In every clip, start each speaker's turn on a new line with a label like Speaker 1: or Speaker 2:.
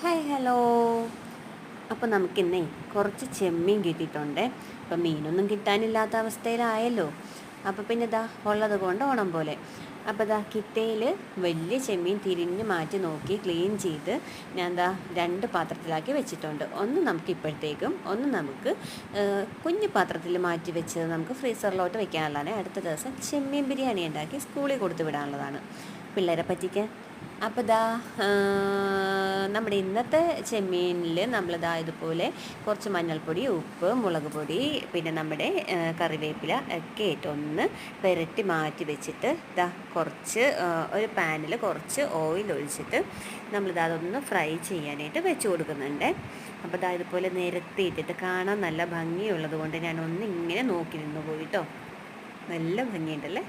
Speaker 1: Hi hello. അപ്പോൾ നമുക്കിന്നേ കുറച്ച് ചെമ്മീൻ കിട്ടിയിട്ടുണ്ട്. ഇപ്പം മീനൊന്നും കിട്ടാനില്ലാത്ത അവസ്ഥയിലായല്ലോ. അപ്പോൾ പിന്നെ ഇതാ ഉള്ളത് കൊണ്ട് ഓണം പോലെ. അപ്പോൾ ഇതാ കിറ്റയിൽ വലിയ ചെമ്മീൻ തിരിഞ്ഞ് മാറ്റി നോക്കി ക്ലീൻ ചെയ്ത് ഞാൻ എന്താ 2 പാത്രത്തിലാക്കി വെച്ചിട്ടുണ്ട്. ഒന്ന് നമുക്ക് ഇപ്പോഴത്തേക്കും, ഒന്ന് നമുക്ക് കുഞ്ഞു പാത്രത്തിൽ മാറ്റി വെച്ച് നമുക്ക് ഫ്രീസറിലോട്ട് വെക്കാനുള്ളതാണ്. അടുത്ത ദിവസം ചെമ്മീൻ ബിരിയാണി ഉണ്ടാക്കി സ്കൂളിൽ കൊടുത്തു വിടാനുള്ളതാണ് പിള്ളേരെ പറ്റിക്കാൻ. അപ്പോൾ ഇതാ നമ്മുടെ ഇന്നത്തെ ചെമ്മീനിൽ നമ്മളിതാ ഇതുപോലെ കുറച്ച് മഞ്ഞൾപ്പൊടി, ഉപ്പ്, മുളക് പൊടി, പിന്നെ നമ്മുടെ കറിവേപ്പില ഒക്കെ ഇട്ട് ഒന്ന് പുരട്ടി മാറ്റി വെച്ചിട്ട് ഇതാ കുറച്ച് ഒരു പാനിൽ കുറച്ച് ഓയിൽ ഒഴിച്ചിട്ട് നമ്മളിതാ അതൊന്ന് ഫ്രൈ ചെയ്യാനായിട്ട് വെച്ച് കൊടുക്കുന്നുണ്ട്. അപ്പോൾ ഇതാ ഇതുപോലെ നിരത്തിയിട്ടിട്ട് കാണാൻ നല്ല ഭംഗിയുള്ളത് കൊണ്ട് ഞാനൊന്ന് ഇങ്ങനെ നോക്കി നിന്ന് പോയിട്ടോ. നല്ല ഭംഗിയുണ്ടല്ലേ.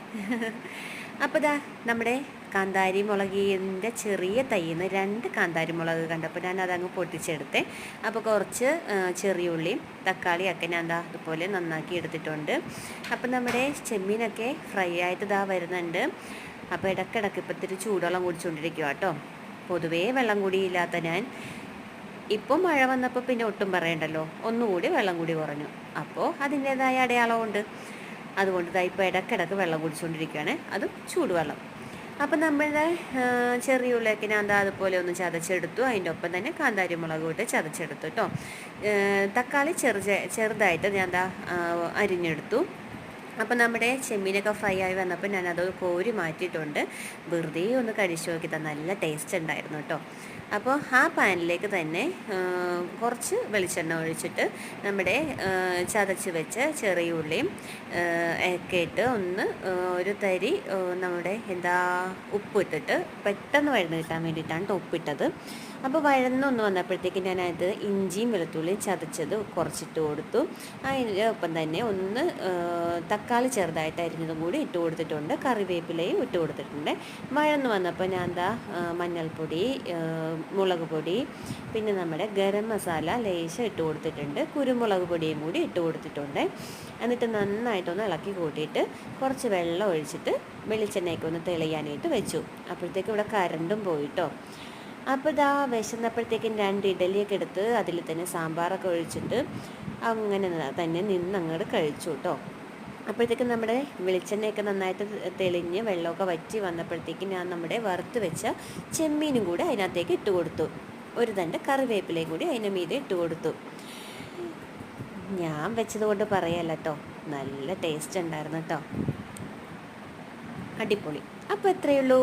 Speaker 1: അപ്പോൾ ഇതാ നമ്മുടെ കാന്താരി മുളകിൻ്റെ ചെറിയ തൈയിൽ നിന്ന് 2 കാന്താരി മുളക് കണ്ടപ്പോൾ ഞാൻ അതങ്ങ് പൊട്ടിച്ചെടുത്തേ. അപ്പോൾ കുറച്ച് ചെറിയ ഉള്ളിയും തക്കാളിയൊക്കെ ഞാൻ എന്താ അതുപോലെ നന്നാക്കി എടുത്തിട്ടുണ്ട്. അപ്പം നമ്മുടെ ചെമ്മീനൊക്കെ ഫ്രൈ ആയിട്ട് ഇതാ വരുന്നുണ്ട്. അപ്പോൾ ഇടയ്ക്കിടയ്ക്ക് ഇപ്പോൾ ഇത്തിരി ചൂടുവെള്ളം കുടിച്ചുകൊണ്ടിരിക്കുക കേട്ടോ. പൊതുവേ വെള്ളം കൂടിയില്ലാത്ത ഞാൻ ഇപ്പോൾ മഴ വന്നപ്പോൾ പിന്നെ ഒട്ടും പറയണ്ടല്ലോ, ഒന്നുകൂടി വെള്ളം കൂടി കുറഞ്ഞു. അപ്പോൾ അതിൻ്റേതായ അടയാളമുണ്ട്. അതുകൊണ്ട് ഇതാ ഇപ്പോൾ ഇടയ്ക്കിടയ്ക്ക് വെള്ളം കുടിച്ചുകൊണ്ടിരിക്കുകയാണ്, അതും ചൂടുവെള്ളം. അപ്പം നമ്മുടെ ചെറിയ ഉള്ളിയൊക്കെ ഞാൻ എന്താ അതുപോലെ ഒന്ന് ചതച്ചെടുത്തു. അതിൻ്റെ ഒപ്പം തന്നെ കാന്താരി മുളക് ഇട്ട് ചതച്ചെടുത്തു കേട്ടോ. തക്കാളി ചെറുതായിട്ട് ഞാൻ എന്താ അരിഞ്ഞെടുത്തു. അപ്പം നമ്മുടെ ചെമ്മീനൊക്കെ ഫ്രൈ ആയി വന്നപ്പോൾ ഞാനത് കോരി മാറ്റിയിട്ടുണ്ട്. വെറുതെ ഒന്ന് കഴിച്ചു നോക്കിത്താൽ നല്ല ടേസ്റ്റ് ഉണ്ടായിരുന്നു കേട്ടോ. അപ്പോൾ ആ പാനിലേക്ക് തന്നെ കുറച്ച് വെളിച്ചെണ്ണ ഒഴിച്ചിട്ട് നമ്മുടെ ചതച്ച് വെച്ച ചെറിയ ഉള്ളിയും ഒക്കെ ഇട്ട് ഒന്ന് ഒരു തരി നമ്മുടെ ഉപ്പിട്ടിട്ട് പെട്ടെന്ന് വഴന്ന് കിട്ടാൻ വേണ്ടിയിട്ടാണ് ഉപ്പിട്ടത്. അപ്പോൾ വഴന്നൊന്ന് വന്നപ്പോഴത്തേക്ക് ഞാനത് ഇഞ്ചിയും വെളുത്തുള്ളിയും ചതച്ചത് കുറച്ചിട്ട് കൊടുത്തു. അതിൻ്റെ ഒപ്പം തന്നെ ഒന്ന് തക്കാളി ചെറുതായിട്ട് അരിഞ്ഞതും കൂടി ഇട്ട് കൊടുത്തിട്ടുണ്ട്. കറിവേപ്പിലയും ഇട്ട് കൊടുത്തിട്ടുണ്ട്. വഴന്ന് വന്നപ്പോൾ ഞാൻ മഞ്ഞൾപ്പൊടി, മുളക് പൊടി, പിന്നെ നമ്മുടെ ഗരം മസാല ലേശം ഇട്ട് കൊടുത്തിട്ടുണ്ട്. കുരുമുളക് പൊടിയും കൂടി ഇട്ട് കൊടുത്തിട്ടുണ്ട്. എന്നിട്ട് നന്നായിട്ടൊന്ന് ഇളക്കി കൂട്ടിയിട്ട് കുറച്ച് വെള്ളം ഒഴിച്ചിട്ട് വെളിച്ചെണ്ണയൊക്കെ ഒന്ന് തെളിയാനായിട്ട് വെച്ചു. അപ്പോഴത്തേക്ക് ഇവിടെ കറണ്ടും പോയിട്ടോ. അപ്പോൾ ഇതാ വിശന്നപ്പോഴത്തേക്കും 2 ഇഡലിയൊക്കെ എടുത്ത് അതിൽ തന്നെ സാമ്പാറൊക്കെ ഒഴിച്ചിട്ട് അങ്ങനെ തന്നെ നിന്നങ്ങോട്ട് കഴിച്ചു കേട്ടോ. അപ്പോഴത്തേക്കും നമ്മുടെ വെളിച്ചെണ്ണയൊക്കെ നന്നായിട്ട് തെളിഞ്ഞ് വെള്ളമൊക്കെ വറ്റി വന്നപ്പോഴത്തേക്കും ഞാൻ നമ്മുടെ വറുത്ത് വെച്ച ചെമ്മീനും കൂടി അതിനകത്തേക്ക് ഇട്ട് കൊടുത്തു. ഒരു തണ്ട് കറിവേപ്പിലയും കൂടി അതിൻ്റെ മീതെ ഇട്ട് കൊടുത്തു. ഞാൻ വെച്ചത് കൊണ്ട് പറയല്ല കേട്ടോ, നല്ല ടേസ്റ്റ് ഉണ്ടായിരുന്നു കേട്ടോ, അടിപൊളി. അപ്പോൾ എത്രയേ ഉള്ളൂ.